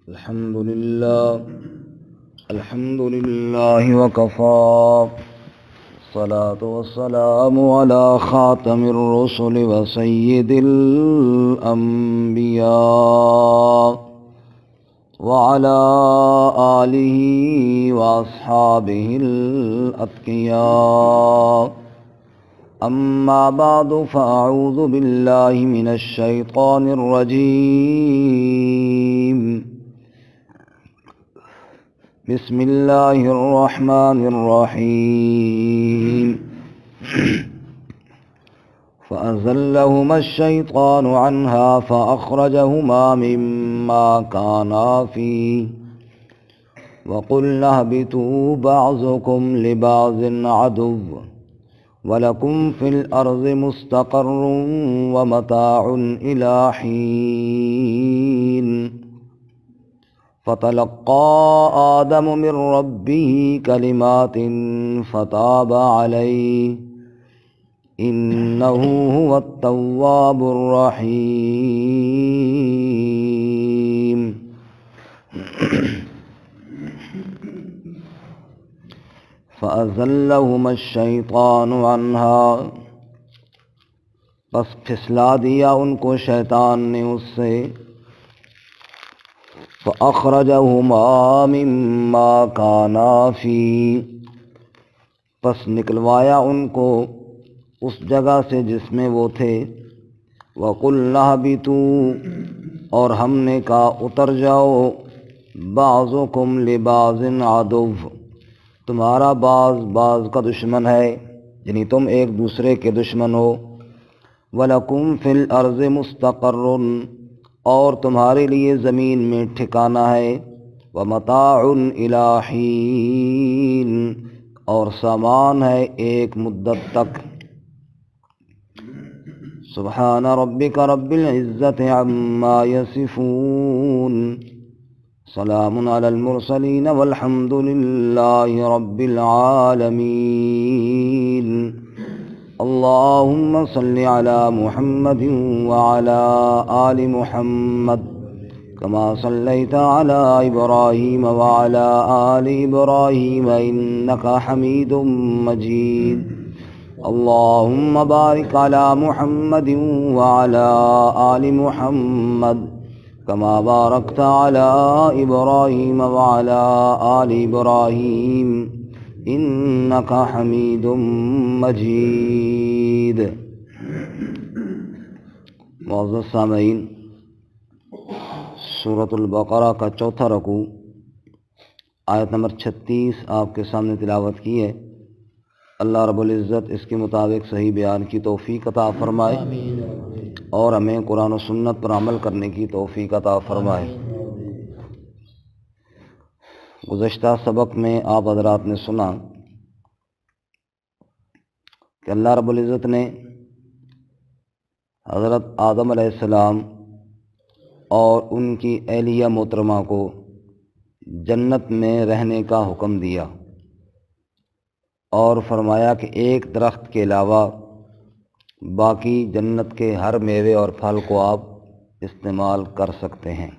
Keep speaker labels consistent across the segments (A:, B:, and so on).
A: الحمد لله وكفى الصلاة والسلام على خاتم الرسل وسيد الأنبياء وعلى آله وأصحابه الأتقياء. أما بعد فأعوذ بالله من الشيطان الرجيم. بسم الله الرحمن الرحيم. فأزلهما الشيطان عنها فأخرجهما مما كانا فيه وقلنا اهبطوا بعضكم لبعض عدو وَلَكُمْ فِي الْأَرْضِ مُسْتَقَرٌّ وَمَتَاعٌ إِلَى حِينٍ. فَتَلَقَّى آدَمُ مِنْ رَبِّهِ كَلِمَاتٍ فَتَابَ عَلَيْهِ إِنَّهُ هُوَ التَّوَّابُ الرَّحِيمُ. فَأَزَلَّهُمَا الشَّيْطَانُ عَنْهَا، بس پھسلا دیا ان کو شیطان نے اس سے. فَأَخْرَجَهُمَا مِمَّا كَانَا فِيهِ، پس نکلوایا ان کو اس جگہ سے جس میں وہ تھے. وَقُلْنَا اهْبِطُوا، اور ہم نے کہا اتر جاؤ. بَعْضُكُمْ لِبَعْضٍ عَدُوٌّ، تمہارا بعض کا دشمن ہے، یعنی تم ایک دوسرے کے دشمن ہو. وَلَكُمْ فِي الْأَرْضِ مُسْتَقَرٌّ، اور تمہارے لیے زمین میں ٹھکانہ ہے. وَمَتَاعٌ إِلَى حِينٍ، اور سامان ہے ایک مدت تک. سبحان ربک رب العزت عما یصفون، سلام علی المرسلین والحمد للہ رب العالمین. اللہم صل علی محمد وعلی آل محمد کما صلیت علی ابراہیم وعلی آل ابراہیم انک حمید مجید. اللہم بارک علی محمد وعلی آل محمد کما بارکت علی ابراہیم وعلی آل ابراہیم انک حمید مجید. معزز سامعین، سورۃ البقرہ کا چوتھا رکوع آیت نمبر 36 آپ کے سامنے تلاوت کی ہے. اللہ رب العزت اس کے مطابق صحیح بیان کی توفیق عطا فرمائے اور ہمیں قرآن و سنت پر عمل کرنے کی توفیق عطا فرمائے. گزشتہ سبق میں آپ حضرات نے سنا کہ اللہ رب العزت نے حضرت آدم علیہ السلام اور ان کی اہلیہ محترمہ کو جنت میں رہنے کا حکم دیا اور فرمایا کہ ایک درخت کے علاوہ باقی جنت کے ہر میوے اور پھل کو آپ استعمال کر سکتے ہیں.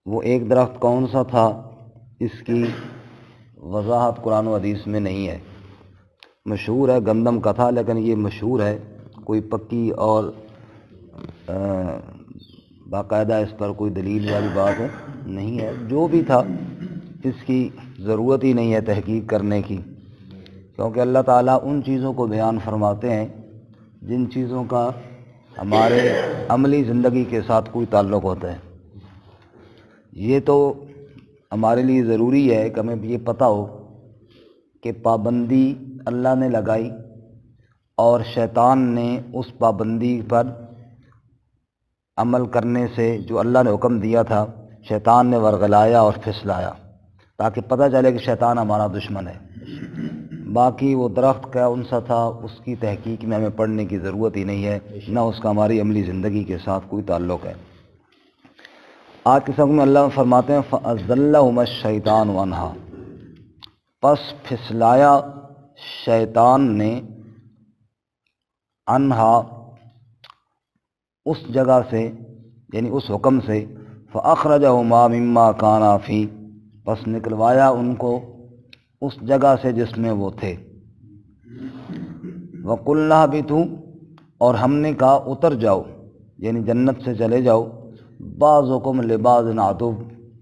A: وہ ایک درخت کون سا تھا اس کی وضاحت قرآن و حدیث میں نہیں ہے. مشہور ہے گندم کا تھا، لیکن یہ مشہور ہے، کوئی پکی اور باقاعدہ اس پر کوئی دلیل والی بات نہیں ہے. جو بھی تھا اس کی ضرورت ہی نہیں ہے تحقیق کرنے کی، کیونکہ اللہ تعالیٰ ان چیزوں کو بیان فرماتے ہیں جن چیزوں کا ہمارے عملی زندگی کے ساتھ کوئی تعلق ہوتا ہے. یہ تو ہمارے لیے ضروری ہے کہ ہمیں یہ پتہ ہو کہ پابندی اللہ نے لگائی اور شیطان نے اس پابندی پر عمل کرنے سے جو اللہ نے حکم دیا تھا شیطان نے ورغلایا اور پھسلایا، تاکہ پتہ چلے کہ شیطان ہمارا دشمن ہے. باقی وہ درخت کون سا تھا اس کی تحقیق میں ہمیں پڑھنے کی ضرورت ہی نہیں ہے، نہ اس کا ہماری عملی زندگی کے ساتھ کوئی تعلق ہے. آج کے سبق میں اللہ فرماتے ہیں فَأَزَلَّهُمَا الشَّيْطَانُ عَنْهَا، پس پھسلایا شیطان نے عنہا اس جگہ سے یعنی اس حکم سے فَأَخْرَجَهُمَا مِمَّا كَانَا فِيهِ، پس نکلوایا ان کو اس جگہ سے جس میں وہ تھے۔ وَقُلْنَا اهْبِطُوا، اور ہم نے کہا اتر جاؤ، یعنی جنت سے چلے جاؤ، بَعْضُكُمْ لِبَعْضٍ عَدُوٌّ،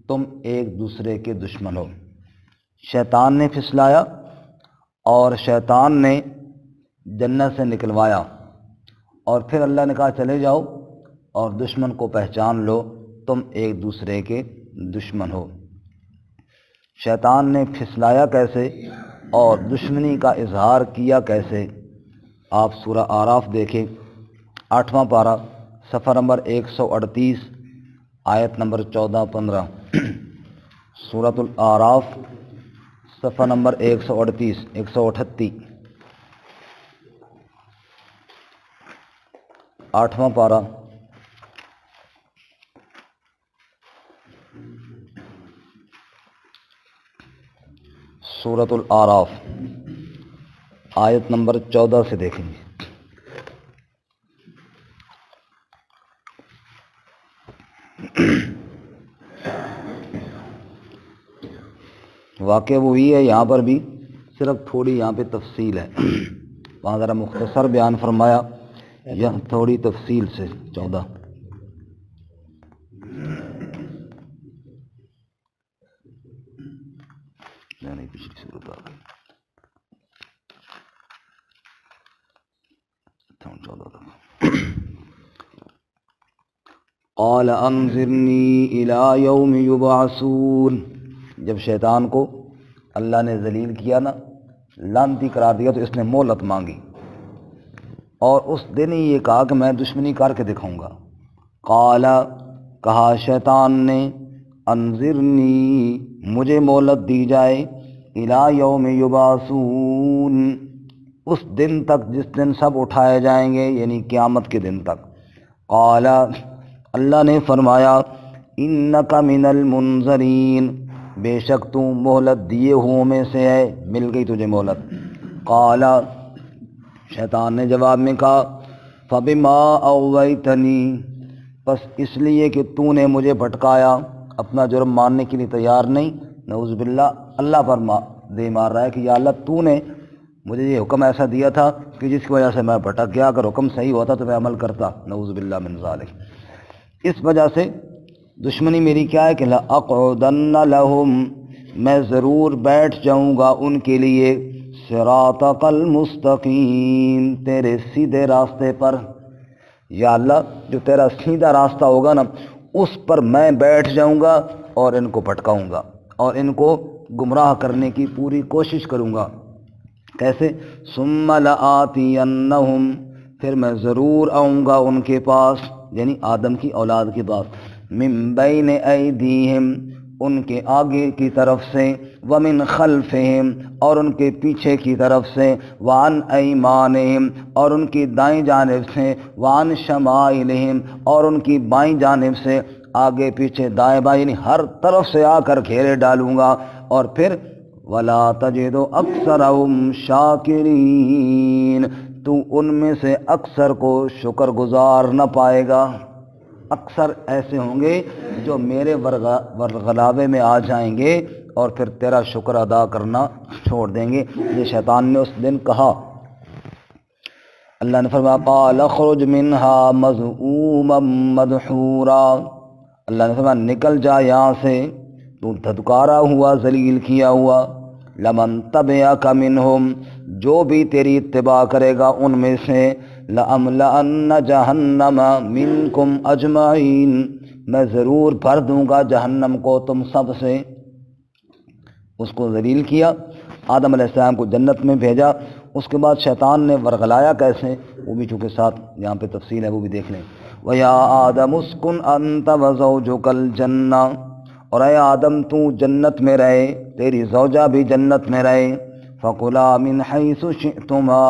A: تم ایک دوسرے کے دشمن ہو۔ شیطان نے پھسلایا اور شیطان نے جنت سے نکلوایا، اور پھر اللہ نے کہا چلے جاؤ اور دشمن کو پہچان لو، تم ایک دوسرے کے دشمن ہو۔ شیطان نے پھسلایا کیسے اور دشمنی کا اظہار کیا کیسے؟ آپ سورہ اعراف دیکھیں، 8واں پارہ، صفحہ نمبر 138، آیت نمبر 14-15۔ سورۃ الاعراف، صفحہ نمبر 138، 8واں پارہ، سورۃ الاعراف، آیت نمبر 14 سے دیکھیں گے۔ واقعہ وہی ہے، یہاں پر بھی صرف تھوڑی یہاں پہ تفصیل ہے، وہاں ذرا مختصر بیان فرمایا، یہاں تھوڑی تفصیل سے 14۔ نہیں، پچھلی صورت آ گئی، 14 تک۔ قال انظرنی الی یوم یبعثون، جب شیطان کو اللہ نے ذلیل کیا نا، لعنتی قرار دیا، تو اس نے مہلت مانگی اور اس دن ہی یہ کہا کہ میں دشمنی کر کے دکھاؤں گا۔ قال، کہا شیطان نے، انظرنی، مجھے مہلت دی جائے، الی یوم یبعثون، اس دن تک جس دن سب اٹھائے جائیں گے، یعنی قیامت کے دن تک۔ قال، اللہ نے فرمایا، انک من المنظرین، بے شک تو مہلت دیے ہوں میں سے ہے، مل گئی تجھے مہلت۔ قال، شیطان نے جواب میں کہا، فبما اغویتنی، پس اس لیے کہ تو نے مجھے بھٹکایا، اپنا جرم ماننے کے لیے تیار نہیں، نعوذ باللہ اللہ پر دے مار رہا ہے کہ یا اللہ تو نے مجھے یہ حکم ایسا دیا تھا کہ جس کی وجہ سے میں بھٹک گیا، اگر حکم صحیح ہوتا تو میں عمل کرتا، نعوذ باللہ من ذالک۔ اس وجہ سے دشمنی میری کیا ہے کہ لَأَقْعُدَنَّ لَهُمْ، میں ضرور بیٹھ جاؤں گا ان کے لیے، صراطَكَ الْمُسْتَقِيمِ، تیرے سیدھے راستے پر، یا اللہ جو تیرا سیدھا راستہ ہوگا نا اس پر میں بیٹھ جاؤں گا اور ان کو بھٹکاؤں گا اور ان کو گمراہ کرنے کی پوری کوشش کروں گا۔ کیسے؟ ثُمَّ لَآتِيَنَّهُمْ، پھر میں ضرور آؤں گا ان کے پاس، یعنی آدم کی اولاد کے پاس، من بین ایدیہم، ان کے آگے کی طرف سے، ومن خلفہم، اور ان کے پیچھے کی طرف سے، وعن ایمانہم، اور ان کی دائیں جانب سے، وعن شمائلہم، اور ان کی بائیں جانب سے، آگے پیچھے دائیں بائیں، یعنی ہر طرف سے آ کر گھیرے ڈالوں گا، اور پھر وَلَا تَجِدُ أَكْثَرَهُمْ شَاكِرِينَ، تو ان میں سے اکثر کو شکر گزار نہ پائے گا۔ اکثر ایسے ہوں گے جو میرے ورغلاوے میں آ جائیں گے اور پھر تیرا شکر ادا کرنا چھوڑ دیں گے۔ یہ شیطان نے اس دن کہا۔ اللہ نے فرمایا، قال اخرج منها مذءوما مدحورا، اللہ نے فرمایا نکل جا یہاں سے، تو دھتکارا ہوا، ذلیل کیا ہوا، لمن تبعک منہم، جو بھی تیری اتباع کرے گا ان میں سے، لأملأن جہنم منکم اجمعین، میں ضرور بھر دوں گا جہنم کو تم سب سے۔ اس کو ذلیل کیا، آدم علیہ السلام کو جنت میں بھیجا، اس کے بعد شیطان نے ورغلایا کیسے، وہ بھی چونکہ ساتھ یہاں پہ تفصیل ہے، وہ بھی دیکھ لیں۔ وَيَا آدَمُ اسْكُنْ أَنْتَ وَزَوْجُكَ الْجَنَّةَ، اور اے آدم تو جنت میں رہے، تیری زوجہ بھی جنت میں رہے، فَكُلَا مِنْ حَيْثُ شِئْتُمَا،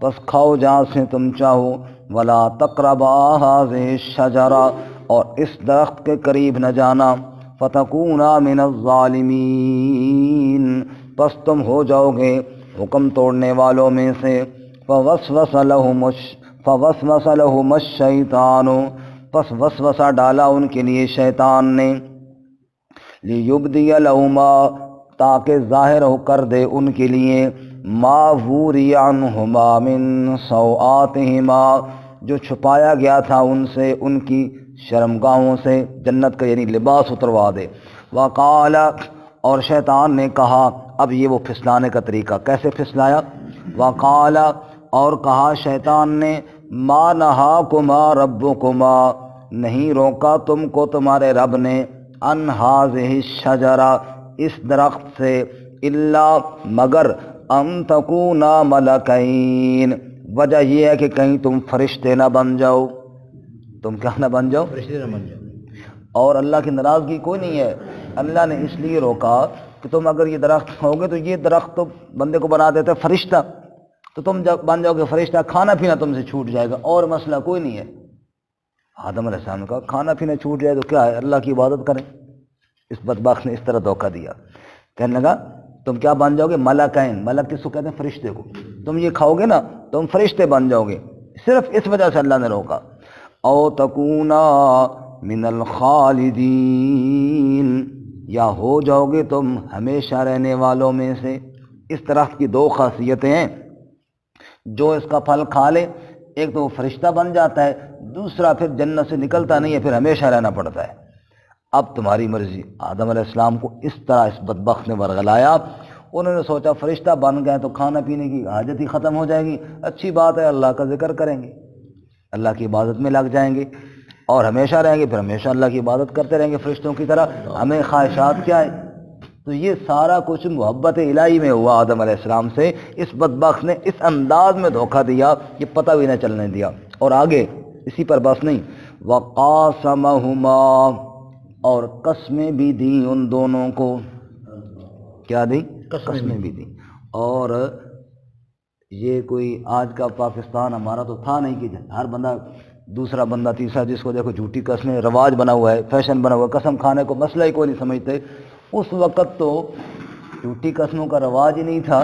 A: پس کھاؤ جہاں سے تم چاہو، وَلَا تَقْرَبَا هَٰذِهِ الشَّجَرَةَ، اور اس درخت کے قریب نہ جانا، فَتَكُونَا مِنَ الظَّالِمِينَ، پس تم ہو جاؤ گے حکم توڑنے والوں میں سے۔ فَوَسْوَسَ لَهُمَ الشَّيْطَانُ، پس وسوسہ ڈالا ان کے لیے شیطان نے، لیبدی لہما تاکہ ظاہر ہو کر دے ان کے لیے، ما وری عنہما من سوآتہما جو چھپایا گیا تھا ان سے ان کی شرمگاہوں سے، جنت کا یعنی لباس اتروا دے۔ وقال اور شیطان نے کہا، اب یہ وہ پھسلانے کا طریقہ، کیسے پھسلایا؟ وقال اور کہا شیطان نے، ما نہاکما ربکما نہیں روکا تم کو تمہارے رب نے، ان ہذہ الشجرہ اس درخت سے، الا مگر ان تکونا ملکین وجہ یہ ہے کہ کہیں تم فرشتے نہ بن جاؤ، تم کیا نہ بن جاؤ؟
B: فرشتے نہ بن جاؤ۔
A: اور اللہ کی ناراضگی کوئی نہیں ہے، اللہ نے اس لیے روکا کہ تم اگر یہ درخت کھاؤ گے تو یہ درخت تو بندے کو بنا دیتا ہے فرشتہ، تو تم جب بن جاؤ گے فرشتہ، کھانا پینا تم سے چھوٹ جائے گا، اور مسئلہ کوئی نہیں ہے۔ آدم علیہ السلام نے کہا کھانا پینا چھوٹ جائے تو کیا ہے، اللہ کی عبادت کریں۔ اس بدبخت نے اس طرح دھوکہ دیا، کہنے لگا تم کیا بن جاؤ گے؟ ملکین، ملک کس کو کہتے ہیں؟ فرشتے کو۔ تم یہ کھاؤ گے نا تم فرشتے بن جاؤ گے، صرف اس وجہ سے اللہ نے روکا۔ او تکونا من الخالدین یا ہو جاؤ گے تم ہمیشہ رہنے والوں میں سے۔ اس درخت کی دو خاصیتیں ہیں، جو اس کا پھل کھا لے ایک تو وہ فرشتہ بن جاتا ہے، دوسرا پھر جنت سے نکلتا نہیں ہے، پھر ہمیشہ رہنا پڑتا ہے۔ اب تمہاری مرضی۔ آدم علیہ السلام کو اس طرح اس بدبخت نے ورغلایا، انہوں نے سوچا فرشتہ بن گئے تو کھانا پینے کی حاجت ہی ختم ہو جائے گی، اچھی بات ہے اللہ کا ذکر کریں گے، اللہ کی عبادت میں لگ جائیں گے اور ہمیشہ رہیں گے، پھر ہمیشہ اللہ کی عبادت کرتے رہیں گے فرشتوں کی طرح، ہمیں خواہشات کیا ہے؟ تو یہ سارا کچھ محبت الہی میں ہوا آدم علیہ السلام سے۔ اس بدبخت نے اس انداز میں دھوکہ دیا، یہ پتہ بھی نہ چلنے دیا۔ اور آگے اسی پر بس نہیں، وقاسمہما اور قسمیں بھی دیں ان دونوں کو، کیا دی؟ قسمیں بھی دیں۔ اور یہ کوئی آج کا پاکستان ہمارا تو تھا نہیں کہ ہر بندہ دوسرا بندہ تیسرا جس کو دیکھو جھوٹی قسمیں، رواج بنا ہوا ہے، فیشن بنا ہوا ہے، قسم کھانے کو مسئلہ ہی کوئی نہیں سمجھتے۔ اس وقت تو جھوٹی قسموں کا رواج ہی نہیں تھا،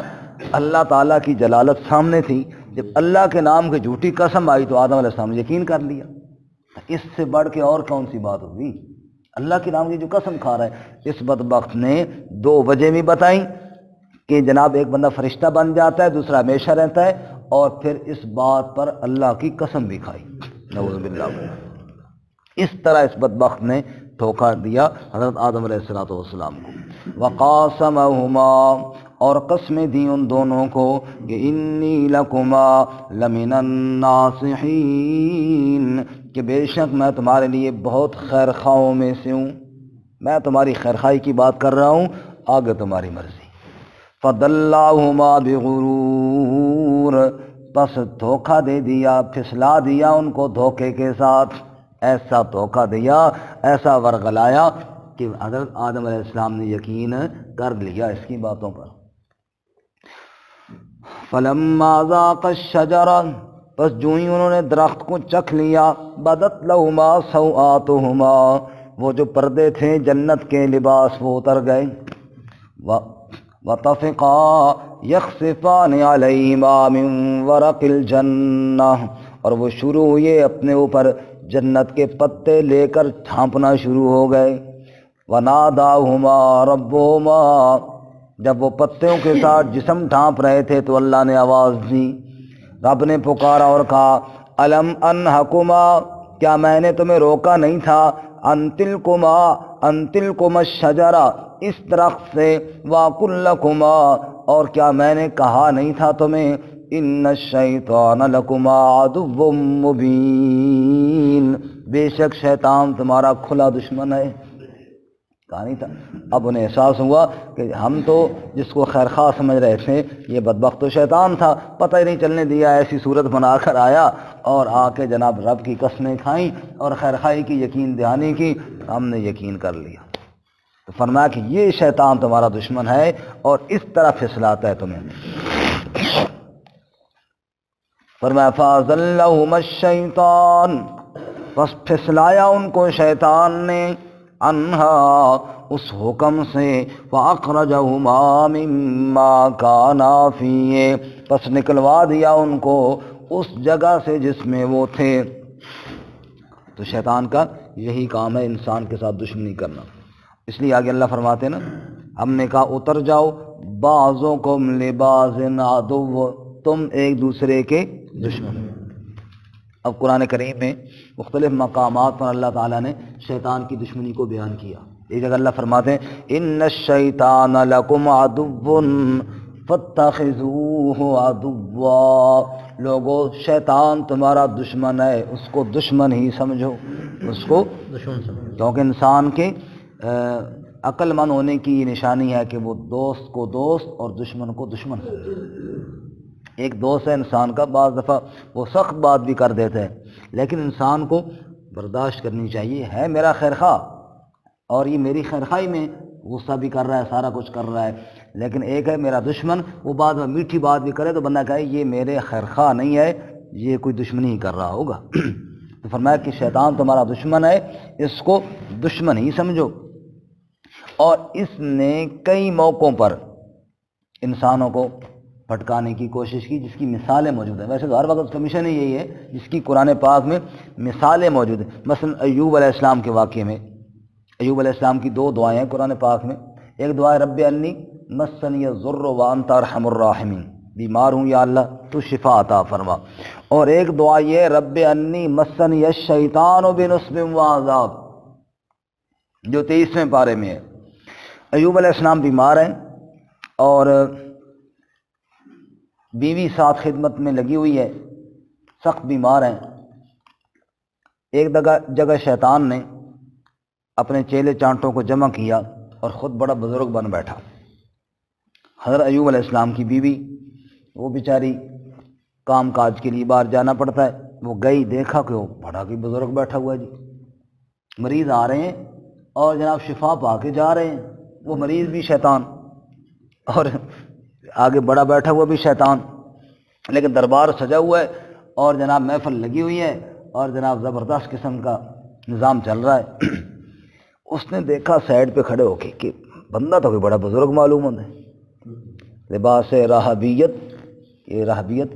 A: اللہ تعالیٰ کی جلالت سامنے تھی، جب اللہ کے نام کی جھوٹی قسم آئی تو آدم علیہ السلام نے یقین کر لیا۔ اس سے بڑھ کے اور کون سی بات ہوگی؟ اللہ کے نام کی جو قسم کھا رہا ہے۔ اس بدبخت نے دو وجہ بھی بتائیں کہ جناب ایک بندہ فرشتہ بن جاتا ہے، دوسرا ہمیشہ رہتا ہے، اور پھر اس بات پر اللہ کی قسم بھی کھائی، نعوذ باللہ۔ اس طرح اس بدبخت نے دھوکہ دیا حضرت آدم علیہ السلام کو۔ وقاسمہما اور قسمیں دیں ان دونوں کو کہ انی لکما لمن الناصحین کہ بے شک میں تمہارے لیے بہت خیر خواہوں میں سے ہوں، میں تمہاری خیر خواہی کی بات کر رہا ہوں، آگے تمہاری مرضی۔ فدلاہما بغرور پس دھوکہ دے دیا، پھسلا دیا ان کو دھوکے کے ساتھ، ایسا دھوکہ دیا، ایسا ورغلایا کہ حضرت آدم علیہ السلام نے یقین کر لیا اس کی باتوں پر۔ فلما ذاق الشجرہ بس جو ہی انہوں نے درخت کو چکھ لیا، بدت لہما سوآتہما وہ جو پردے تھے جنت کے لباس وہ اتر گئے، وطفقا یخصفان علیہما من ورق الجنہ اور وہ شروع ہوئے اپنے اوپر جنت کے پتے لے کر ڈھانپنا شروع ہو گئے۔ وناداہما ربہما جب وہ پتوں کے ساتھ جسم ڈھانپ رہے تھے تو اللہ نے آواز دی، رب نے پکارا اور کہا الم انہکما کیا میں نے تمہیں روکا نہیں تھا، ان تلکما الشجرہ اس درخت سے، واقل لکما اور کیا میں نے کہا نہیں تھا تمہیں ان الشیطان لکما عدو مبین بے شک شیطان تمہارا کھلا دشمن ہے، کہا نہیں تھا۔ اب انہیں احساس ہوا کہ ہم تو جس کو خیر خواہ سمجھ رہے تھے یہ بدبخت تو شیطان تھا، پتہ ہی نہیں چلنے دیا، ایسی صورت بنا کر آیا اور آ کے جناب رب کی قسمیں کھائیں اور خیر خواہی کی یقین دہانی کی، ہم نے یقین کر لیا۔ تو فرمایا کہ یہ شیطان تمہارا دشمن ہے اور اس طرح پھسلاتا ہے تمہیں۔ فرمایا فَأَزَلَّهُمَا الشَّيْطَانُ بس پھسلایا ان کو شیطان نے، انہا اس حکم سے، فَأَخْرَجَهُمَا مِمَّا كَانَا فِيهِ پس نکلوا دیا ان کو اس جگہ سے جس میں وہ تھے، تو شیطان کا یہی کام ہے انسان کے ساتھ دشمنی کرنا. اس لیے آگے اللہ فرماتے ہیں نا ہم نے کہا اتر جاؤ بعضکم لبعض عدو، تم ایک دوسرے کے دشمن. اب قرآن کریم میں مختلف مقامات پر اللہ تعالیٰ نے شیطان کی دشمنی کو بیان کیا. ایک جگہ اللہ فرماتے ہیں ان الشیطان لکم عدو فاتخذوہ عدوا، لوگو شیطان تمہارا دشمن ہے، اس کو دشمن ہی سمجھو، اس کو دشمن سمجھو. کیونکہ انسان کے عقل مند ہونے کی یہ نشانی ہے کہ وہ دوست کو دوست اور دشمن کو دشمن سمجھے. ایک دوست ہے انسان کا، بعض دفعہ وہ سخت بات بھی کر دیتے ہیں لیکن انسان کو برداشت کرنی چاہیے، ہے میرا خیر خواہ اور یہ میری خیر خواہی میں غصہ بھی کر رہا ہے، سارا کچھ کر رہا ہے. لیکن ایک ہے میرا دشمن، وہ بعد میں میٹھی بات بھی کرے تو بندہ کہے یہ میرے خیر خواہ نہیں ہے، یہ کوئی دشمنی ہی کر رہا ہوگا. تو فرمایا کہ شیطان تمہارا دشمن ہے، اس کو دشمن ہی سمجھو. اور اس نے کئی موقعوں پر انسانوں کو بھٹکانے کی کوشش کی جس کی مثالیں موجود ہیں. ویسے تو ہر وقت کا مشن ہی یہی ہے جس کی قرآن پاک میں مثالیں موجود ہیں. مثلا ایوب علیہ السلام کے واقعے میں ایوب علیہ السلام کی 2 دعائیں ہیں قرآن پاک میں. ایک دعا ہے رب انی مسنی الضر وانت ارحم الراحمین، بیمار ہوں یا اللہ تو شفا عطا فرما. اور ایک دعا یہ رب انی مسنی الشیطان بنصب وعذاب، جو 23ویں پارے میں ہے. ایوب علیہ السلام بیمار ہیں اور بیوی ساتھ خدمت میں لگی ہوئی ہے، سخت بیمار ہیں. ایک جگہ شیطان نے اپنے چیلے چانٹوں کو جمع کیا اور خود بڑا بزرگ بن بیٹھا. حضرت ایوب علیہ السلام کی بیوی وہ بیچاری کام کاج کے لیے باہر جانا پڑتا ہے، وہ گئی دیکھا کہ وہ بڑا کوئی بزرگ بیٹھا ہوا ہے جی. مریض آ رہے ہیں اور جناب شفا پا کے جا رہے ہیں، وہ مریض بھی شیطان اور آگے بڑا بیٹھا ہوا بھی شیطان، لیکن دربار سجا ہوا ہے اور جناب محفل لگی ہوئی ہے اور جناب زبردست قسم کا نظام چل رہا ہے. اس نے دیکھا سائڈ پہ کھڑے ہو کے کہ بندہ تو کوئی بڑا بزرگ معلوم ہوتا ہے، لباس رہبیت، یہ رہبیت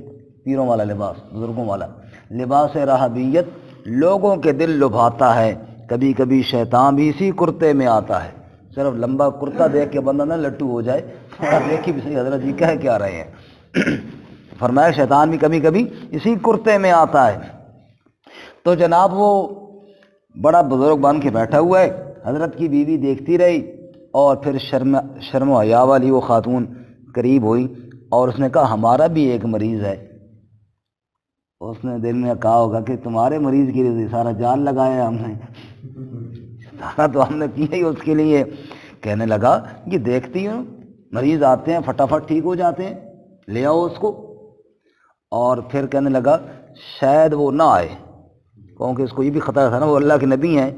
A: پیروں والا لباس، بزرگوں والا لباس رہبیت لوگوں کے دل لبھاتا ہے. کبھی کبھی شیطان بھی اسی کرتے میں آتا ہے. صرف لمبا کرتا دیکھ کے بندہ نہ لٹو ہو جائے، تھوڑا دیکھی بھی صحیح حضرت جی کہہ کیا رہے ہیں. فرمایا شیطان بھی کبھی کبھی اسی کرتے میں آتا ہے. تو جناب وہ بڑا بزرگ بن کے بیٹھا ہوا ہے. حضرت کی بیوی دیکھتی رہی اور پھر شرم و حیا والی وہ خاتون قریب ہوئی اور اس نے کہا ہمارا بھی ایک مریض ہے. اس نے دل میں کہا ہوگا کہ تمہارے مریض کے لیے سارا جال لگایا ہم نے، سارا تو ہم نے کیا ہی اس کے لیے. کہنے لگا کہ دیکھتی ہوں مریض آتے ہیں فٹافٹ ٹھیک ہو جاتے ہیں، لے آؤ اس کو. اور پھر کہنے لگا شاید وہ نہ آئے، کیونکہ اس کو یہ بھی خطرہ تھا نا وہ اللہ کے نبی ہیں،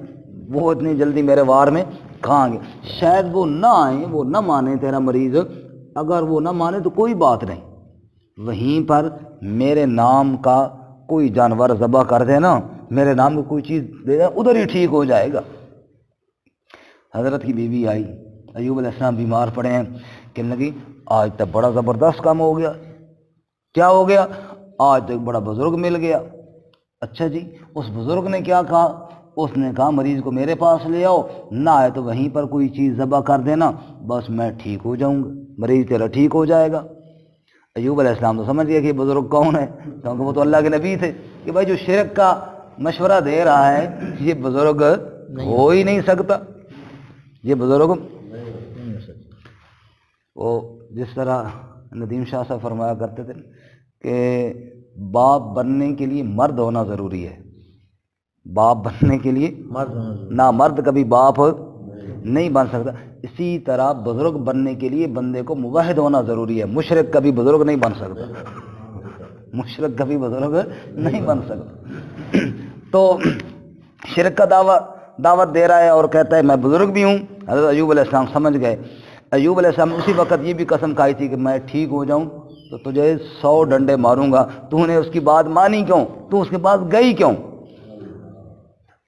A: وہ اتنی جلدی میرے وار میں کہاں گے. شاید وہ نہ آئیں، وہ نہ مانے تیرا مریض. اگر وہ نہ مانے تو کوئی بات نہیں، وہیں پر میرے نام کا کوئی جانور ذبح کر دے نا، میرے نام کی کوئی چیز دے دے، ادھر ہی ٹھیک ہو جائے گا. حضرت کی بیوی آئی، ایوب علیہ السلام بیمار پڑے ہیں، کہنے لگی آج تک بڑا زبردست کام ہو گیا. کیا ہو گیا؟ آج تک بڑا بزرگ مل گیا. اچھا جی، اس بزرگ نے کیا کہا؟ اس نے کہا مریض کو میرے پاس لے آؤ، نہ آئے تو وہیں پر کوئی چیز ذبح کر دینا، بس میں ٹھیک ہو جاؤں گا، مریض تیرا ٹھیک ہو جائے گا. ایوب علیہ السلام تو سمجھ گیا کہ یہ بزرگ کون ہے، کیونکہ وہ تو اللہ کے نبی تھے، کہ بھائی جو شرک کا مشورہ دے رہا ہے یہ بزرگ ہو ہی نہیں سکتا، یہ بزرگ وہ جس طرح ندیم شاہ صاحب فرمایا کرتے تھے کہ باپ بننے کے لیے مرد ہونا ضروری ہے. باپ بننے کے لیے نہ مرد کبھی باپ نہیں بن سکتا. اسی طرح بزرگ بننے کے لیے بندے کو موحد ہونا ضروری ہے. مشرک کبھی بزرگ نہیں بن سکتا، مشرک کبھی بزرگ نہیں بن سکتا. تو شرک کا دعوت دے رہا ہے اور کہتا ہے میں بزرگ بھی ہوں. حضرت ایوب علیہ السلام سمجھ گئے. ایوب علیہ السلام اسی وقت یہ بھی قسم کھائی تھی کہ میں ٹھیک ہو جاؤں تو تجھے 100 ڈنڈے ماروں گا. تو نے اس کی بات مانی کیوں؟ تو اس کے پاس گئی کیوں؟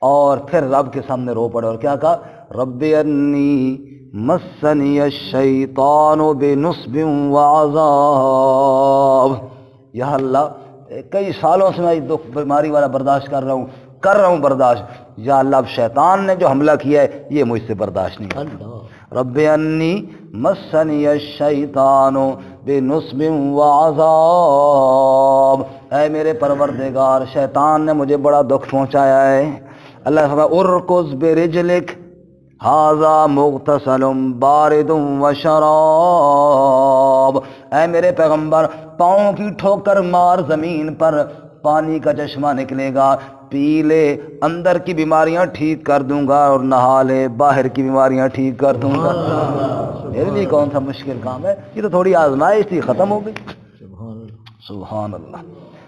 A: اور پھر رب کے سامنے رو پڑے اور کیا کہا؟ رب انی مسنی الشیطان بنصب وعذاب. یا اللہ کئی سالوں سے میں دکھ بیماری والا برداشت کر رہا ہوں کر رہا ہوں برداشت، یا اللہ اب شیطان نے جو حملہ کیا ہے یہ مجھ سے برداشت نہیں ہوتا۔ رب انی مسنی الشیطان بنصب وعذاب، اے میرے پروردگار شیطان نے مجھے بڑا دکھ پہنچایا ہے۔ اللہ فرمایا ارکض برجلک ھذا مغتسل بارد وشراب، اے میرے پیغمبر پاؤں کی ٹھوکر مار زمین پر، پانی کا چشمہ نکلے گا، پی لے، اندر کی بیماریاں ٹھیک کر دوں گا، اور نہا لے، باہر کی بیماریاں ٹھیک کر دوں گا۔ میرے لیے کون سا مشکل کام ہے، یہ تو تھوڑی آزمائش تھی، ختم ہو گئی۔ سبحان اللہ۔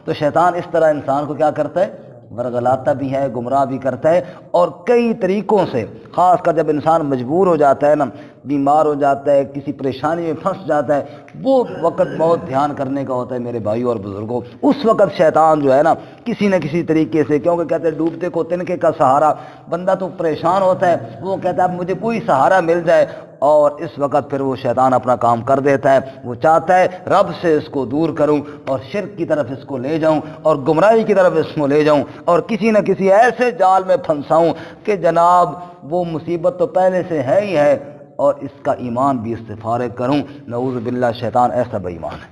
A: تو شیطان اس طرح انسان کو کیا کرتا ہے، ورگلاتا بھی ہے، گمراہ بھی کرتا ہے، اور کئی طریقوں سے، خاص کر جب انسان مجبور ہو جاتا ہے نا، بیمار ہو جاتا ہے، کسی پریشانی میں پھنس جاتا ہے، وہ وقت بہت دھیان کرنے کا ہوتا ہے میرے بھائیوں اور بزرگوں۔ اس وقت شیطان جو ہے نا کسی نہ کسی طریقے سے، کیونکہ کہتے ہیں ڈوبتے کو تنکے کا سہارا، بندہ تو پریشان ہوتا ہے، وہ کہتا ہے اب مجھے کوئی سہارا مل جائے، اور اس وقت پھر وہ شیطان اپنا کام کر دیتا ہے۔ وہ چاہتا ہے رب سے اس کو دور کروں، اور شرک کی طرف اس کو لے جاؤں، اور گمراہی کی طرف اس کو لے جاؤں، اور کسی نہ کسی ایسے جال میں پھنساؤں کہ جناب وہ مصیبت تو پہلے سے ہے ہی ہے، اور اس کا ایمان بھی اس سے فارغ کروں۔ نعوذ باللہ، شیطان ایسا بے ایمان ہے،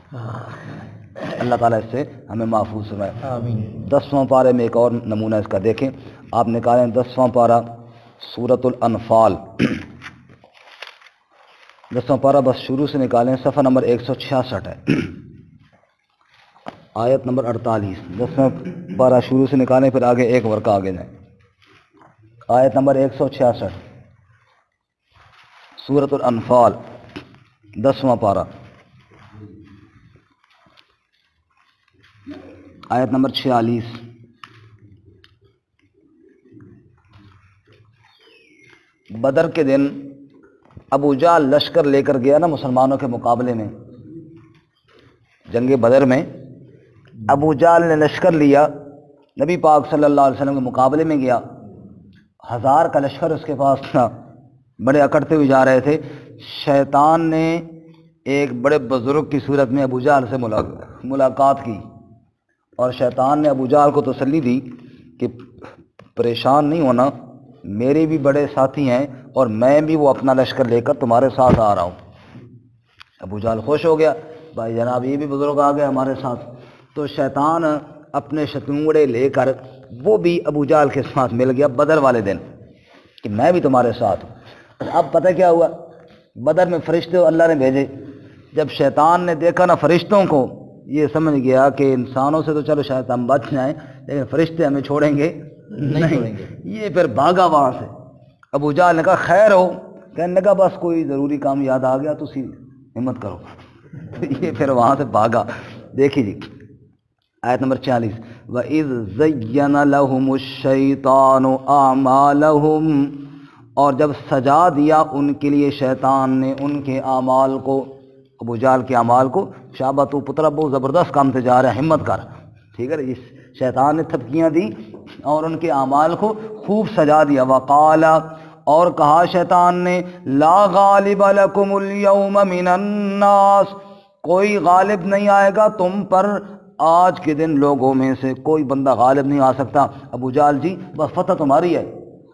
A: اللہ تعالیٰ اس سے ہمیں محفوظ فرمائے۔ آمین۔ 10واں پارے میں ایک اور نمونہ اس کا دیکھیں، آپ نکالیں 10واں پارہ سورۃ الانفال، 10واں پارہ بس شروع سے نکالیں، صفحہ نمبر 166 ہے، آیت نمبر 48، 10واں پارہ شروع سے نکالیں، پھر آگے ایک ورقہ آگے جائیں، آیت نمبر 166 سورۃ الانفال، 10واں پارہ، آیت نمبر 46۔ بدر کے دن ابو جہل لشکر لے کر گیا نا مسلمانوں کے مقابلے میں، جنگ بدر میں ابو جہل نے لشکر لیا، نبی پاک صلی اللہ علیہ وسلم کے مقابلے میں گیا، 1000 کا لشکر اس کے پاس تھا، بڑے اکڑتے ہوئے جا رہے تھے۔ شیطان نے ایک بڑے بزرگ کی صورت میں ابو جہل سے ملاقات کی، اور شیطان نے ابو جہل کو تسلی دی کہ پریشان نہیں ہونا، میرے بھی بڑے ساتھی ہیں، اور میں بھی وہ اپنا لشکر لے کر تمہارے ساتھ آ رہا ہوں۔ ابو جہل خوش ہو گیا، بھائی جناب یہ بھی بزرگ آ گئے ہمارے ساتھ۔ تو شیطان اپنے شتونگڑے لے کر وہ بھی ابو جہل کے ساتھ مل گیا بدر والے دن کہ میں بھی تمہارے ساتھ ہوں۔ اب پتہ کیا ہوا، بدر میں فرشتے اللہ نے بھیجے، جب شیطان نے دیکھا نا فرشتوں کو، یہ سمجھ گیا کہ انسانوں سے تو چلو شاید ہم بچ جائیں، لیکن فرشتے ہمیں چھوڑیں گے نہیں، یہ پھر بھاگا وہاں سے۔ ابو جہل نے کہا خیر ہو، کہنے لگا بس کوئی ضروری کام یاد آ گیا، تو اسی ہمت کرو، یہ پھر وہاں سے بھاگا۔ دیکھیے جی آیت نمبر 46، وَإِذْ زَيَّنَ لَهُمُ الشَّيْطَانُ أَعْمَالَهُمْ، اور جب سجا دیا ان کے لیے شیطان نے ان کے اعمال کو، ابو جہل کے اعمال کو، شابہ تو پترا بہت زبردست کام سے جا رہا ہے، ہمت کر، ٹھیک ہے، اس شیطان نے تھپکیاں دی اور ان کے اعمال کو خوب سجا دیا۔ وقال، اور کہا شیطان نے، لا غالب لکم اليوم من الناس، کوئی غالب نہیں آئے گا تم پر آج کے دن لوگوں میں سے، کوئی بندہ غالب نہیں آ سکتا۔ ابو جہل جی بس فتح تمہاری ہے،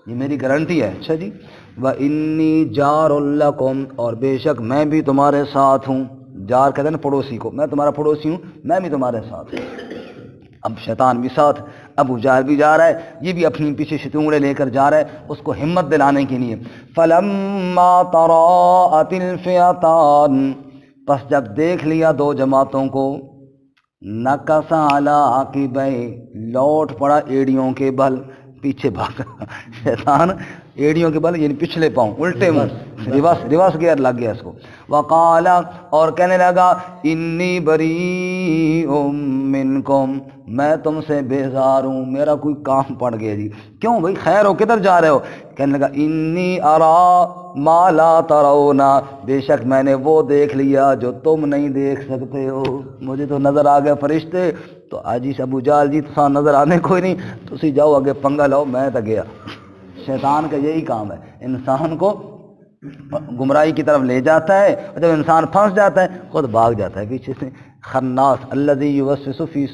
A: یہ میری گارنٹی ہے۔ اچھا جی، وَإِنِّي جَارٌ لَكُمْ، اور بے شک میں بھی تمہارے ساتھ ہوں۔ جار کہتے ہیں پڑوسی کو، میں تمہارا پڑوسی ہوں، میں بھی تمہارے ساتھ ہوں۔ اب شیطان بھی ساتھ، ابو جہل بھی جا رہا ہے، یہ بھی اپنی پیچھے شتونگڑے لے کر جا رہا ہے اس کو ہمت دلانے کے لیے۔ فَلَمَّا تَرَاءَتِ الْفِئَتَانِ، پس جب دیکھ لیا دو جماعتوں کو، نَكَصَ عَلَىٰ عَقِبَيْهِ، لوٹ پڑا ایڑیوں کے بل، پیچھے بھاگا شیطان، ایڑیوں کے بل یعنی پچھلے پاؤں، الٹے منہ، ریورس گیئر لگ گیا اس کو۔ وقال، اور کہنے لگا، انی بریء منکم، میں تم سے بیزار ہوں، میرا کوئی کام پڑ گیا جی۔ کیوں بھائی خیر ہو، کدھر جا رہے ہو؟ کہنے لگا، انی ارا ما لا ترون، بے شک میں نے وہ دیکھ لیا جو تم نہیں دیکھ سکتے ہو، مجھے تو نظر آ گئے فرشتے، تو آج ہی ابو جہل جی تو نظر آنے کوئی نہیں، تسی جاؤ آگے پنگا لاؤ، میں تو گیا۔ شیطان کا یہی کام ہے، انسان کو گمراہی کی طرف لے جاتا ہے، اور جب انسان پھنس جاتا ہے خود بھاگ جاتا ہے پیچھے سے۔ خناس الذی یوسوس فی،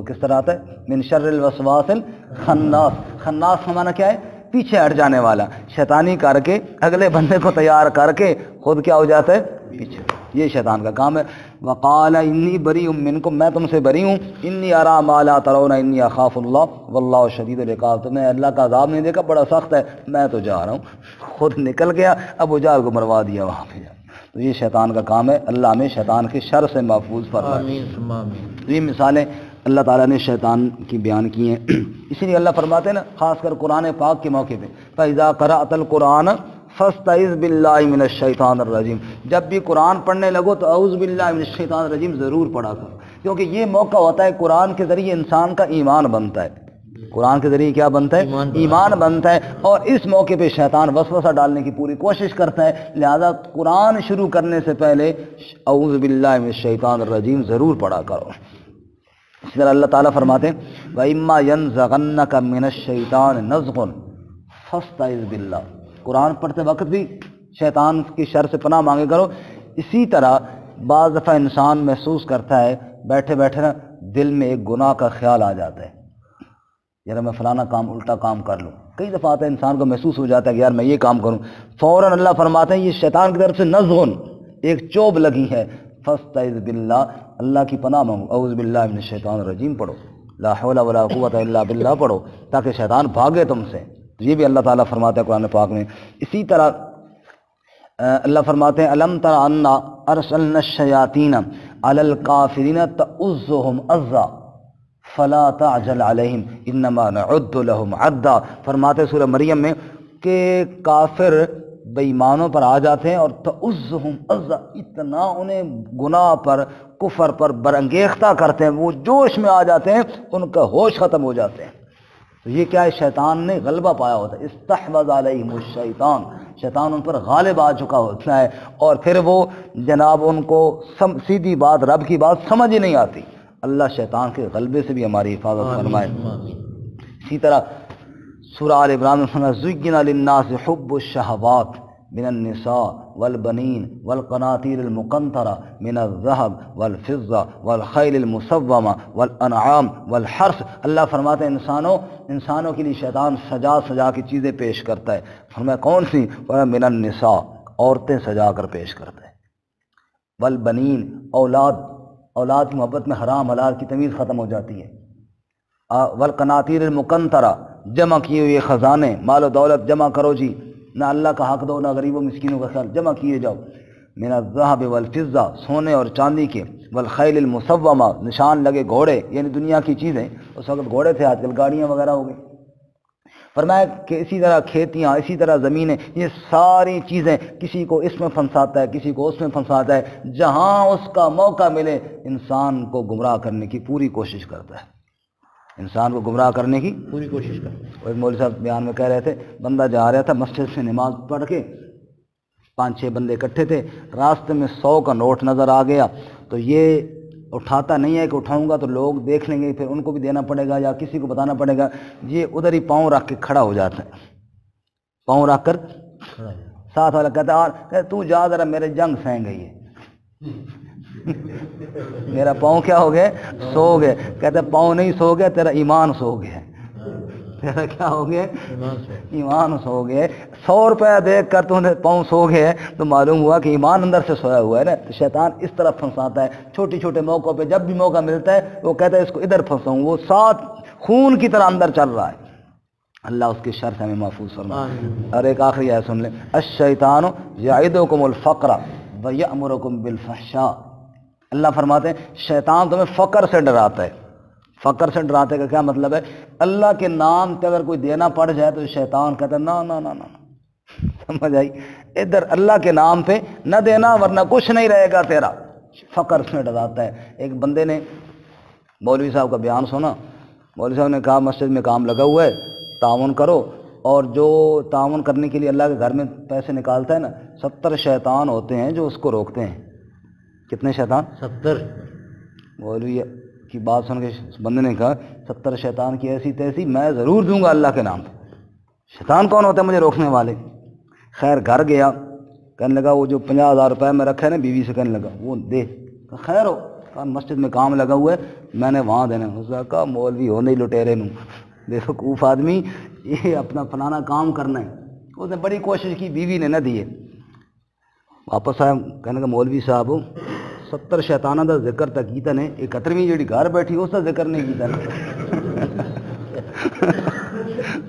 A: کس طرح آتا ہے؟ من شر الوسواس الخناس۔ خناس کا معنی کیا ہے؟ پیچھے ہٹ جانے والا، شیطانی کر کے اگلے بندے کو تیار کر کے خود کیا ہو جاتا ہے؟ پیچھے۔ یہ شیطان کا کام ہے۔ وقال انی بریء منکم، میں تم سے بری ہوں، انی ارا ما لا ترون انی اخاف اللہ واللہ شدید العقاب، تمہیں اللہ کا عذاب نہیں دیکھا، بڑا سخت ہے، میں تو جا رہا ہوں۔ خود نکل گیا، ابو جہل کو مروا دیا وہاں پہ۔ تو یہ شیطان کا کام ہے، اللہ ہمیں شیطان کے شر سے محفوظ فرمائے۔ آمین۔ یہ مثالیں اللہ تعالیٰ نے شیطان کی بیان کی ہیں، اسی لیے اللہ فرماتے ہیں نا، خاص کر قرآن پاک کے موقع پہ، فَإِذَا قَرَأْتَ الْقُرْآنَ فَاسْتَعِذْ بِاللَّهِ مِنَ الشَّيْطَانِ الرَّجِيمِ، جب بھی قرآن پڑھنے لگو تو اعوذ باللہ من الشیطان الرجیم ضرور پڑھا کرو، کیونکہ یہ موقع ہوتا ہے قرآن کے ذریعے انسان کا ایمان بنتا ہے۔ قرآن کے ذریعے کیا بنتا ہے؟ ایمان بنتا ہے، اور اس موقع پہ شیطان وسوسہ ڈالنے کی پوری کوشش کرتا ہے، لہذا قرآن شروع کرنے سے پہلے اعوذ باللہ من الشیطان الرجیم ضرور پڑھا کرو۔ اسی طرح اللہ تعالیٰ فرماتے ہیں وَإِمَّا يَنزَغَنَّكَ مِنَ الشَّيْطَانِ نَزْغٌ فَاسْتَعِذْ بِاللَّهِ، قرآن پڑھتے وقت بھی شیطان کی شر سے پناہ مانگے کرو۔ اسی طرح بعض دفعہ انسان محسوس کرتا ہے بیٹھے بیٹھے نا دل میں ایک گناہ کا خیال آ جاتا ہے، یار میں فلانا کام الٹا کام کر لوں، کئی دفعہ آتا ہے انسان کو محسوس ہو جاتا ہے کہ یار میں یہ کام کروں، فوراً اللہ فرماتے ہیں یہ شیطان کی طرف سے نزغن، ایک چوب لگی ہے، فاستعذ باللہ، اللہ کی پناہ مانگو، اعوذ باللہ من الشیطان الرجیم پڑھو، لا حول ولا قوت الا باللہ پڑھو، تاکہ شیطان بھاگے تم سے۔ یہ بھی اللہ تعالیٰ فرماتا ہے قرآن پاک میں۔ اسی طرح اللہ فرماتے ہیں الم تر انا ارسلنا الشیاطین علی الکافرین تعزهم عزا فلا تعجل علیہم انما نعد لهم عدا، فرماتے سورہ مریم میں کہ کافر بے ایمانوں پر آ جاتے ہیں اور تعزهم عزا، اتنا انہیں گناہ پر کفر پر برانگیختہ کرتے ہیں، وہ جوش میں آ جاتے ہیں، ان کا ہوش ختم ہو جاتے ہیں۔ تو یہ کیا ہے؟ شیطان نے غلبہ پایا ہوتا ہے، استحوذ علیہم الشیطان، شیطان ان پر غالب آ چکا ہوتا ہے، اور پھر وہ جناب ان کو سیدھی بات، رب کی بات سمجھ ہی نہیں آتی۔ اللہ شیطان کے غلبے سے بھی ہماری حفاظت فرمائے۔ اسی طرح سورہ آل عمران میں زُیّنَ لِلنَّاسِ حُبُّ الشَّهَوَاتِ من النساء والبنین والقناطیر المقنطرہ من الذهب والفضہ والخیل المسومہ والانعام والحرث، اللہ فرماتے ہیں انسانوں کے لیے شیطان سجا سجا کی چیزیں پیش کرتا ہے، فرمایا کون سی؟ فرمایا من النساء، عورتیں سجا کر پیش کرتا ہے، والبنین، اولاد کی محبت میں حرام حلال کی تمیز ختم ہو جاتی ہے، والقناطیر المقنطرہ، جمع کیے ہوئے خزانے، مال و دولت جمع کرو جی، نہ اللہ کا حق دو نہ غریبوں مسکینوں کا خیال، جمع کیے جاؤ، من الذهب والفضہ، سونے اور چاندی کے، والخیل المسومہ، نشان لگے گھوڑے، یعنی دنیا کی چیزیں، اس وقت گھوڑے تھے، آج کل گاڑیاں وغیرہ ہو گئی۔ فرمایا کہ اسی طرح کھیتیاں، اسی طرح زمینیں، یہ ساری چیزیں کسی کو اس میں پھنساتا ہے، کسی کو اس میں پھنساتا ہے، جہاں اس کا موقع ملے انسان کو گمراہ کرنے کی پوری کوشش کرتا ہے، انسان کو گمراہ کرنے کی پوری کوشش کرتا ہے۔ ایک مولوی صاحب بیان میں کہہ رہے تھے، بندہ جا رہا تھا مسجد سے نماز پڑھ کے، 5-6 بندے اکٹھے تھے، راستے میں 100 کا نوٹ نظر آ گیا، تو یہ اٹھاتا نہیں ہے کہ اٹھاؤں گا تو لوگ دیکھ لیں گے، پھر ان کو بھی دینا پڑے گا یا کسی کو بتانا پڑے گا، یہ ادھر ہی پاؤں رکھ کے کھڑا ہو جاتا ہے، پاؤں رکھ کر ساتھ والا کہتا ہے تو جا ذرا میرے جنگ سہیں گئی ہے، میرا پاؤں کیا ہو گیا؟ سو گئے، کہتا ہے پاؤں نہیں سو گیا، تیرا ایمان سو گیا، تیرا کیا ہو گیا؟ ایمان سو گئے۔ 100 روپیہ دیکھ کر تو نے پاؤں سو گئے تو معلوم ہوا کہ ایمان اندر سے سویا ہوا ہے نا۔ تو شیطان اس طرف پھنساتا ہے، چھوٹی چھوٹے موقعوں پہ جب بھی موقع ملتا ہے وہ کہتا ہے اس کو ادھر پھنساؤں، وہ ساتھ خون کی طرح اندر چل رہا ہے۔ اللہ اس کے شر سے ہمیں محفوظ فرمائے۔ اور ایک آخری آیت سن لیں، الشیطان یعدکم الفقر ویأمرکم بالفحشاء، اللہ فرماتے ہیں شیطان تمہیں فقر سے ڈراتا ہے۔ فقر سے ڈراتے کا کیا مطلب ہے؟ اللہ کے نام پہ اگر کوئی دینا پڑ جائے تو شیطان کہتا ہے نا نا نا نا، سمجھ آئی؟ ادھر اللہ کے نام پہ نہ دینا ورنہ کچھ نہیں رہے گا تیرا، فقر سے ڈراتا ہے۔ ایک بندے نے مولوی صاحب کا بیان سنا، مولوی صاحب نے کہا مسجد میں کام لگا ہوا ہے، تعاون کرو، اور جو تعاون کرنے کے لیے اللہ کے گھر میں پیسے نکالتا ہے نا، 70 شیطان ہوتے ہیں جو اس کو روکتے ہیں۔ کتنے شیطان؟ 70۔ مولوی کی بات سن کے بندے نے کہا 70 شیطان کی ایسی تیسی، میں ضرور دوں گا اللہ کے نام پہ، شیطان کون ہوتا ہے مجھے روکنے والے؟ خیر گھر گیا، کہنے لگا وہ جو 50,000 روپے میں رکھا ہے نا، بیوی سے کہنے لگا وہ دے، کہا خیر ہو، کہا مسجد میں کام لگا ہوا ہے میں نے وہاں دینا۔ اس نے کہا مولوی ہو نہیں لٹیرے نوں، بیوقوف آدمی، یہ اپنا فلانا کام کرنا ہے۔ اس نے بڑی کوشش کی، بیوی نے نہ دیے۔ واپس آیا، کہنے لگا مولوی صاحب 70 شیطاناں دا ذکر تا کیتا نے، 71ویں جڑی گھر بیٹھی اس دا ذکر نہیں کیتا نے۔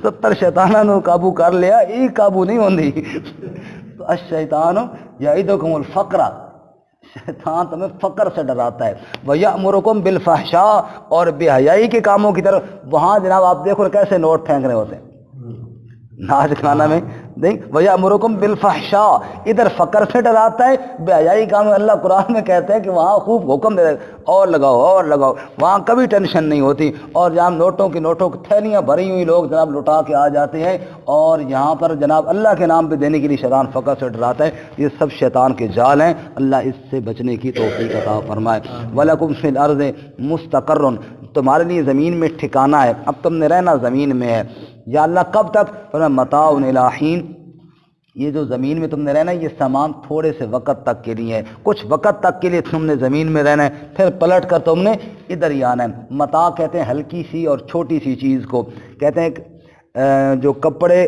A: 70 شیطاناں نو قابو کر لیا، ایک قابو نہیں ہوندی۔ تو الشیطان یعدکم الفقر، شیطان تمہیں فقر سے ڈراتا ہے، وَيَأْمُرُكُمْ بِالْفَحْشَاءِ، اور بے حیائی کے کاموں کی طرف۔ وہاں جناب آپ دیکھو کیسے نوٹ پھینک رہے ہوتے ہیں ناچ گانا میں، دیکھ وَيَأْمُرُكُمْ بِالْفَحْشَاءِ، ادھر فقر سے ڈراتا ہے، بے حیائی کام میں اللہ قرآن میں کہتے ہیں کہ وہاں خوب حکم دے رہے اور لگاؤ اور لگاؤ، وہاں کبھی ٹینشن نہیں ہوتی۔ اور جہاں نوٹوں کی تھیلیاں بھری ہوئی لوگ جناب لٹا کے آ جاتے ہیں، اور یہاں پر جناب اللہ کے نام پہ دینے کے لیے شیطان فقر سے ڈراتا ہے۔ یہ سب شیطان کے جال ہیں، اللہ اس سے بچنے کی توفیق عطا فرمائے۔ وَلَكُمْ فِي الْأَرْضِ مُسْتَقَرٌّ، تمہارے لیے زمین میں ٹھکانہ ہے، اب تم نے رہنا زمین میں ہے۔ یا اللہ کب تک؟ متاع الی حین، یہ جو زمین میں تم نے رہنا ہے یہ سامان تھوڑے سے وقت تک کے لیے ہے، کچھ وقت تک کے لیے تم نے زمین میں رہنا ہے، پھر پلٹ کر تم نے ادھر ہی آنا ہے۔ متاع کہتے ہیں ہلکی سی اور چھوٹی سی چیز کو، کہتے ہیں جو کپڑے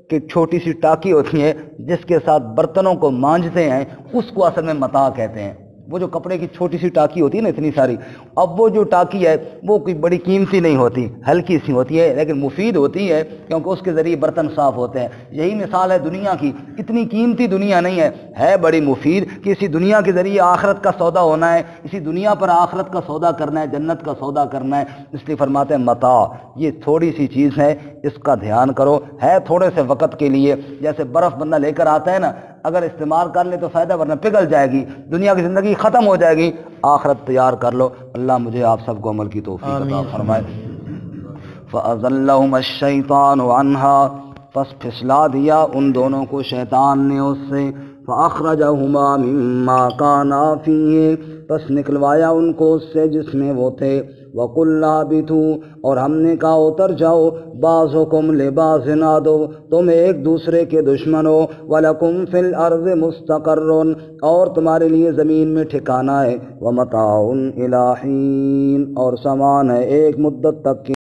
A: کی چھوٹی سی ٹاکی ہوتی ہے جس کے ساتھ برتنوں کو مانجتے ہیں، اس کو اصل میں متاع کہتے ہیں۔ وہ جو کپڑے کی چھوٹی سی ٹاکی ہوتی ہے نا اتنی ساری، اب وہ جو ٹاکی ہے وہ کوئی بڑی قیمتی نہیں ہوتی، ہلکی سی ہوتی ہے لیکن مفید ہوتی ہے کیونکہ اس کے ذریعے برتن صاف ہوتے ہیں۔ یہی مثال ہے دنیا کی، اتنی قیمتی دنیا نہیں ہے بڑی مفید کہ اسی دنیا کے ذریعے آخرت کا سودا ہونا ہے، اسی دنیا پر آخرت کا سودا کرنا ہے، جنت کا سودا کرنا ہے۔ اس لیے فرماتے ہیں متاع، یہ تھوڑی سی چیز ہے، اس کا دھیان کرو، ہے تھوڑے سے وقت کے لیے۔ جیسے برف بندہ لے کر آتا ہے نا، اگر استعمال کر لے تو فائدہ، ورنہ پگھل جائے گی، دنیا کی زندگی ختم ہو جائے گی، آخرت تیار کر لو۔ اللہ مجھے آپ سب کو عمل کی توفیق عطا فرمائے۔ فَأَزَلَّهُمَا الشَّيْطَانُ عَنْهَا، پس پھسلا دیا ان دونوں کو شیطان نے اس سے، فَأَخْرَجَهُمَا مِمَّا كَانَا فِيهِ، پس نکلوایا ان کو اس سے جس میں وہ تھے۔ وَقُلْنَا اهْبِطُوا، اور ہم نے کہا اتر جاؤ، بَعْضُكُمْ لِبَعْضٍ عَدُوٌّ، تم ایک دوسرے کے دشمن ہو، وَلَكُمْ فِي الْأَرْضِ مُسْتَقَرٌّ، اور تمہارے لیے زمین میں ٹھکانہ ہے، وَمَتَاعٌ إِلَىٰ حِینٍ، اور سامان ہے ایک مدت تک کی۔